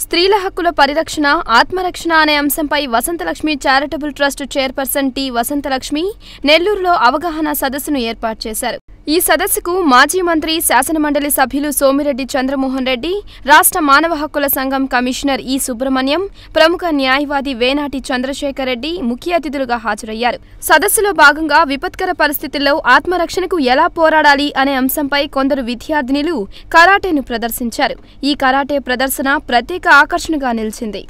స్త్రీల హక్కుల పరిరక్షణ, ఆత్మరక్షణ అనే అంశంపై Vasanthalakshmi charitable trust chairperson T Vasanthalakshmi నెల్లూరులో అవగాహన సదస్సును ఏర్పాటు చేశారు. ఈ సదస్సుకు మాజీ మంత్రి, శాసనమండలి సభ్యులు సోమిరెడ్డి చంద్రమోహన్ రెడ్డి, రాష్ట్ర మానవ హక్కుల సంఘం కమిషనర్ ఈ సుబ్రహ్మణ్యం, ప్రముఖ న్యాయవాది వేనాటి చంద్రశేఖర్ రెడ్డి ముఖ్య అతిథులుగా హాజరయ్యారు. సదస్సులో భాగంగా విపత్కర పరిస్థితుల్లో ఆత్మరక్షణకు ఎలా పోరాడాలి అనే అంశంపై కొందరు విద్యార్థినులు కరాటేను ప్రదర్శించారు. ఈ కరాటే ప్రదర్శన ప్రత్యేక ఆకర్షణగా నిలిచింది.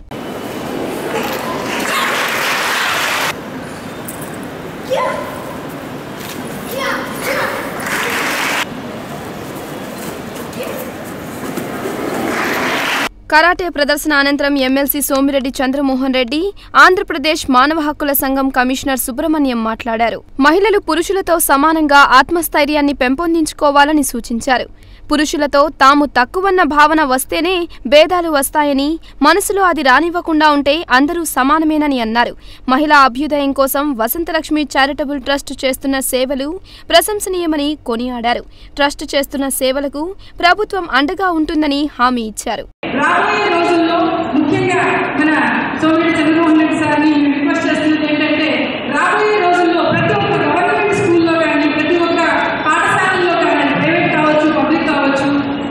కరాటే ప్రదర్శన అనంతరం ఎమ్మెల్సీ సోమిరెడ్డి చంద్రమోహన్ రెడ్డి, ఆంధ్రప్రదేశ్ మానవ హక్కుల సంఘం కమిషనర్ సుబ్రహ్మణ్యం మాట్లాడారు. మహిళలు పురుషులతో సమానంగా ఆత్మస్థైర్యాన్ని పెంపొందించుకోవాలని సూచించారు. పురుషులతో తాము తక్కువన్న భావన వస్తేనే భేదాలు వస్తాయని, మనసులో అది రానివ్వకుండా ఉంటే అందరూ సమానమేనని అన్నారు. మహిళా అభ్యుదయం కోసం వసంతలక్ష్మి చారిటబుల్ ట్రస్ట్ చేస్తున్న సేవలు ప్రశంసనీయమని కొనియాడారు. ట్రస్ట్ చేస్తున్న సేవలకు ప్రభుత్వం అండగా ఉంటుందని హామీ ఇచ్చారు. రాబోయే రోజుల్లో ముఖ్యంగా మన సోమిరెడ్డి చంద్రమోహన్ రెడ్డి సార్ని రిక్వెస్ట్ చేస్తున్నది ఏంటంటే, రాబోయే రోజుల్లో ప్రతి ఒక్క గవర్నమెంట్ స్కూల్లో కానీ, ప్రతి ఒక్క పాఠశాలలో కానీ, ప్రైవేట్ కావచ్చు, పబ్లిక్ కావచ్చు,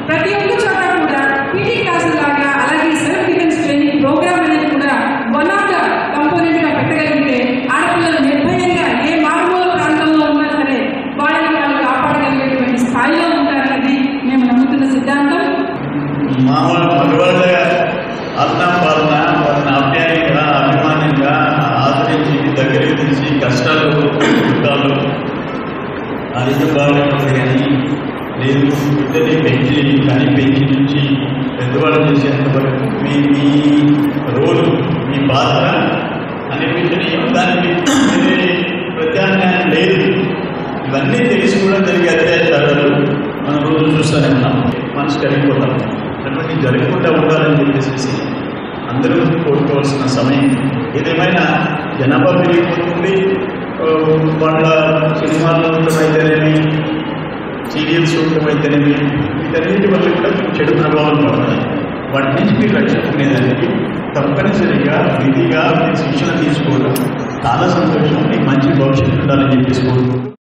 ప్రతి ఒక్క చోట కూడా పీటీ క్లాసులు లాగా, అలాగే సెల్ఫ్ డిఫెన్స్ ట్రైనింగ్ ప్రోగ్రామ్ అనేది కూడా వన్ ఆఫ్ ద కంపోనెంట్ గా పెట్టగలిగితే ఆడపిల్లలు నిర్భయంగా ఏ మారుమూల ప్రాంతంలో ఉన్నా సరే వాళ్ళని వాళ్ళు కాపాడగలిగేటువంటి స్థాయిలో ఉంటారనేది మేము నమ్ముతున్న సిద్ధాంతం. మగవాళ్ళ ఆత్మపాలన వారిని ఆప్యాయంగా, అభిమానంగా ఆదరించి, దగ్గరికి తీసి కష్టాలు, దుఃఖాలు అరిగిపోవాలి కానీ లేదు. బిడ్డని పెంచి పెంచి నుంచి పెద్దవాళ్ళు చేసేంత వరకు మీ రోలు, మీ పాత్ర అనిపించడం, దానికి ప్రత్యామ్నాయం లేదు. ఇవన్నీ తెలిసి కూడా జరిగే అత్యాచారాలు మనం రోజు చూస్తూనే ఉన్నాం. మనసు కరిగిపోతాం. అటువంటి జరగకుండా ఉండాలని చెప్పేసి అందరూ కోరుకోవాల్సిన సమయం. ఏదేమైనా జనాభా పెరిగిపోతుంది. వాళ్ళ సినిమాలు ఉండటం అయితేనేమి, సీరియల్స్ ఉండటం అయితేనేమి, వీటన్నిటి వల్ల కూడా చెడు ప్రభావం పడుతుంది. వాటి నుంచి మీరు రక్షించుకునేదానికి తప్పనిసరిగా విధిగా శిక్షణ తీసుకోవడం చాలా సంతోషం. మీకు మంచి భవిష్యత్తు ఉండాలని చెప్పేసి కోరుకుంటూ